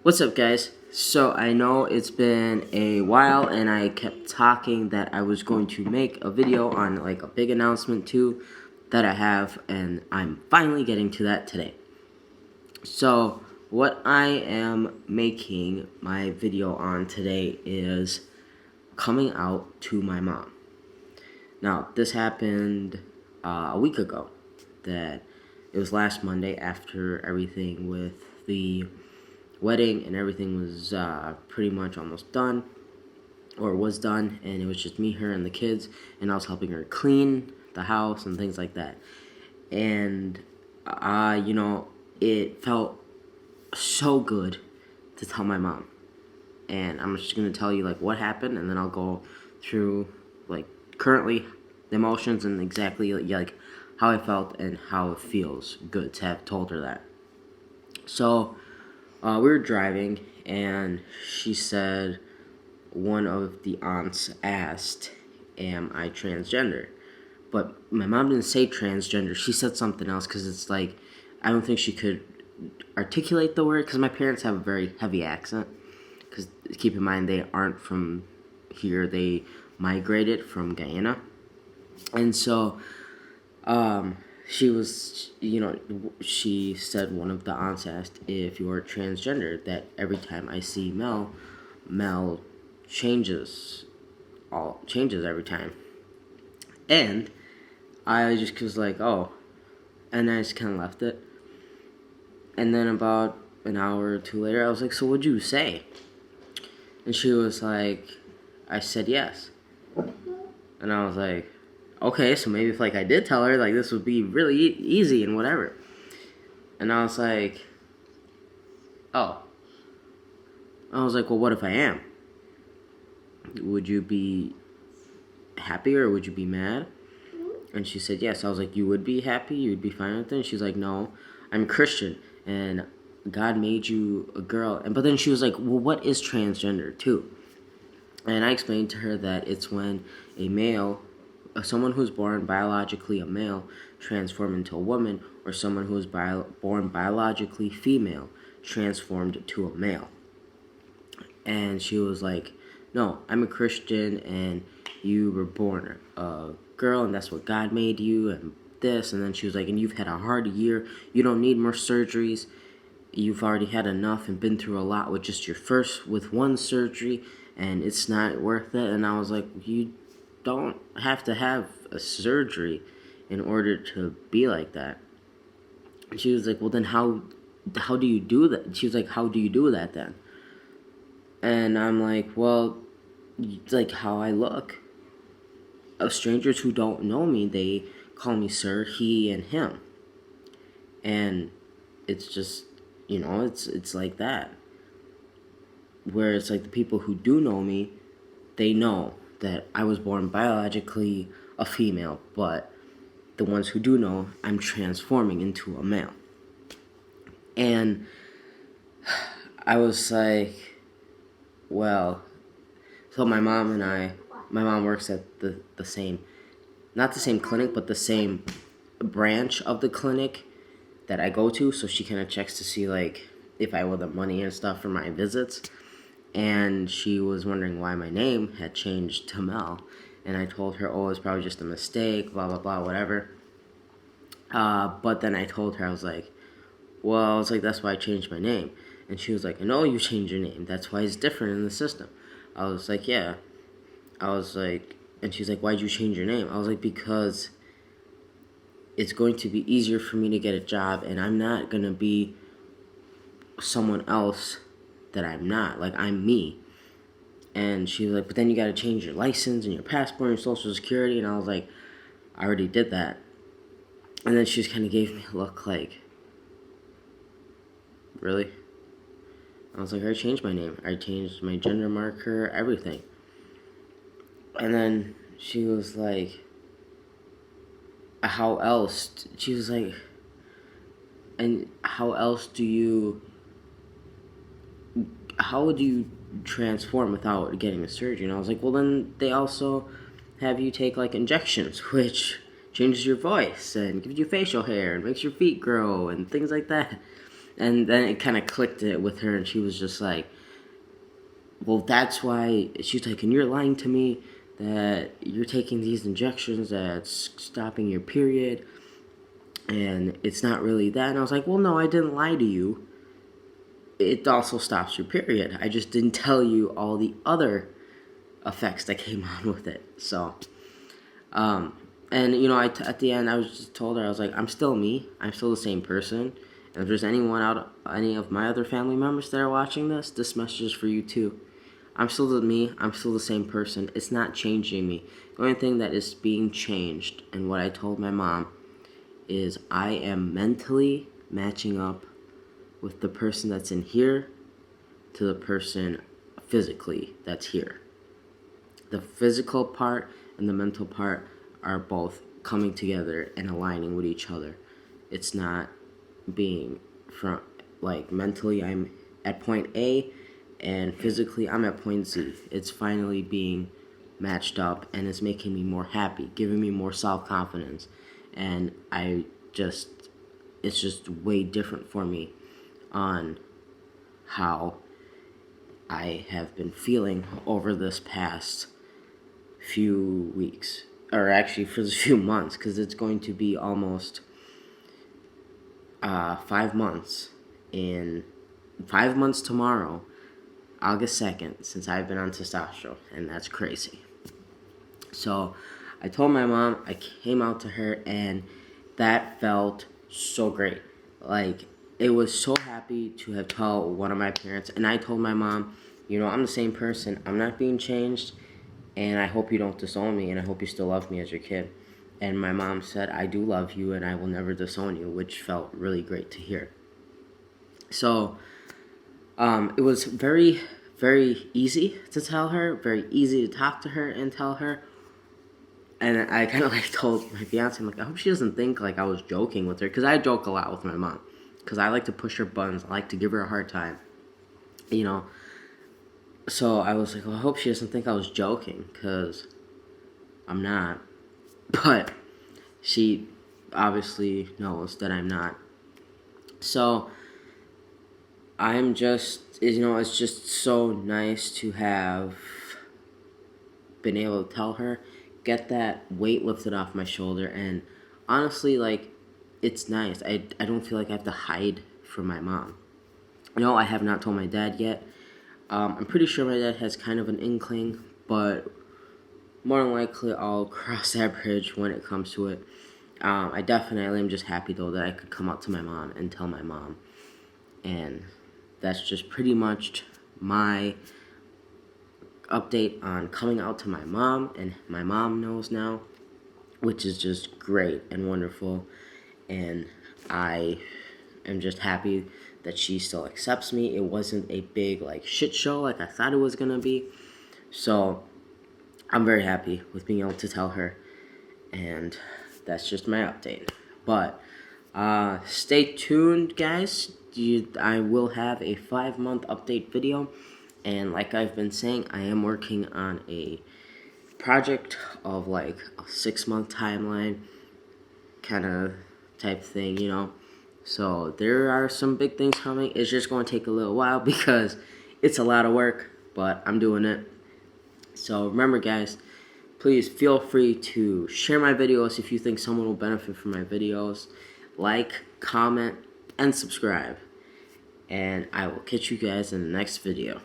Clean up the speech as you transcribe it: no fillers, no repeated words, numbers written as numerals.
What's up, guys? So I know it's been a while, and I kept talking that I was going to make a video on like a big announcement too that I have, and I'm finally getting to that today. So what I am making my video on today is coming out to my mom. Now, this happened a week ago. That it was last Monday after everything with the wedding and everything was pretty much almost done, or was done, and it was just me, her, and the kids, and I was helping her clean the house and things like that. And it felt so good to tell my mom. And I'm just gonna tell you like what happened, and then I'll go through like currently the emotions and exactly like how I felt and how it feels good to have told her that. So we were driving, and she said one of the aunts asked, "Am I transgender?" But my mom didn't say transgender. She said something else because it's like I don't think she could articulate the word because my parents have a very heavy accent. Because keep in mind they aren't from here; they migrated from Guyana, and so she said one of the aunts asked if you are transgender, that every time I see Mel changes every time. And I just was like, oh, and I just kind of left it. And then about an hour or two later, I was like, so what'd you say? And she was like, I said yes. And I was like, okay, so maybe if like I did tell her, like this would be really easy and whatever. And I was like, oh. I was like, well, what if I am? Would you be happy or would you be mad? And she said yes. I was like, you would be happy? You would be fine with it? And she's like, no, I'm Christian and God made you a girl. But then she was like, well, what is transgender too? And I explained to her that it's when a male, someone who's born biologically a male, transformed into a woman, or someone who was born biologically female, transformed to a male. And she was like, no, I'm a Christian, and you were born a girl, and that's what God made you, and this. And then she was like, and you've had a hard year. You don't need more surgeries. You've already had enough and been through a lot with just with one surgery, and it's not worth it. And I was like, you don't have to have a surgery in order to be like that. And she was like, well, then how do you do that? She was like, how do you do that then? And I'm like, well, like how I look. Of strangers who don't know me, they call me sir, he, and him. And it's just, it's like that. Where it's like the people who do know me, they know that I was born biologically a female, but the ones who do know, I'm transforming into a male. And I was like, well, so my mom works at the same, not the same clinic, but the same branch of the clinic that I go to, so she kind of checks to see like if I owe them money and stuff for my visits. And she was wondering why my name had changed to Mel, and I told her, oh, it's probably just a mistake, blah blah blah, whatever. But then I told her, I was like, that's why I changed my name. And she was like, I know you changed your name, that's why it's different in the system. I was like, yeah. I was like, and she's like, why'd you change your name? I was like, because it's going to be easier for me to get a job, and I'm not going to be someone else that I'm not. Like, I'm me. And she was like, but then you got to change your license and your passport and your social security. And I was like, I already did that. And then she just kind of gave me a look like, really? I was like, I already changed my name. I changed my gender marker, everything. And then she was like, how else? She was like, and how would you transform without getting a surgery? And I was like, well, then they also have you take like injections, which changes your voice and gives you facial hair and makes your feet grow and things like that. And then it kind of clicked it with her, and she was just like, well, that's why. She's like, and you're lying to me that you're taking these injections that's stopping your period, and it's not really that. And I was like, well, no, I didn't lie to you. It also stops your period. I just didn't tell you all the other effects that came on with it. So, and you know, at the end, I was just told her, I was like, I'm still me. I'm still the same person. And if there's any of my other family members that are watching this message is for you too. I'm still me. I'm still the same person. It's not changing me. The only thing that is being changed, and what I told my mom, is I am mentally matching up with the person that's in here to the person physically that's here. The physical part and the mental part are both coming together and aligning with each other. It's not being from, like, mentally I'm at point A and physically I'm at point Z. It's finally being matched up, and it's making me more happy, giving me more self-confidence. And it's just way different for me on how I have been feeling over this past few weeks, or actually for this few months, because it's going to be almost 5 months in 5 months tomorrow, August 2nd, since I've been on testosterone, and that's crazy. So I told my mom, I came out to her, and that felt so great. Like, it was so happy to have told one of my parents, and I told my mom, you know, I'm the same person. I'm not being changed, and I hope you don't disown me, and I hope you still love me as your kid. And my mom said, I do love you, and I will never disown you, which felt really great to hear. So it was very, very easy to tell her, very easy to talk to her and tell her. And I kind of like told my fiance, I'm like, I hope she doesn't think like I was joking with her, because I joke a lot with my mom, because I like to push her buttons, I like to give her a hard time, you know. So I was like, well, I hope she doesn't think I was joking, because I'm not. But she obviously knows that I'm not. So I'm just, you know, it's just so nice to have been able to tell her, get that weight lifted off my shoulder. And honestly, like, it's nice. I don't feel like I have to hide from my mom. No, I have not told my dad yet. I'm pretty sure my dad has kind of an inkling, but more than likely I'll cross that bridge when it comes to it. I definitely am just happy, though, that I could come out to my mom and tell my mom. And that's just pretty much my update on coming out to my mom, and my mom knows now, which is just great and wonderful. And I am just happy that she still accepts me. It wasn't a big, like, shit show like I thought it was gonna be. So I'm very happy with being able to tell her, and that's just my update. But stay tuned, guys. I will have a 5-month update video, and like I've been saying, I am working on a project of like a 6-month timeline kind of type thing, you know. So there are some big things coming. It's just going to take a little while because it's a lot of work, but I'm doing it. So remember, guys, please feel free to share my videos if you think someone will benefit from my videos. Like, comment, and subscribe. And I will catch you guys in the next video.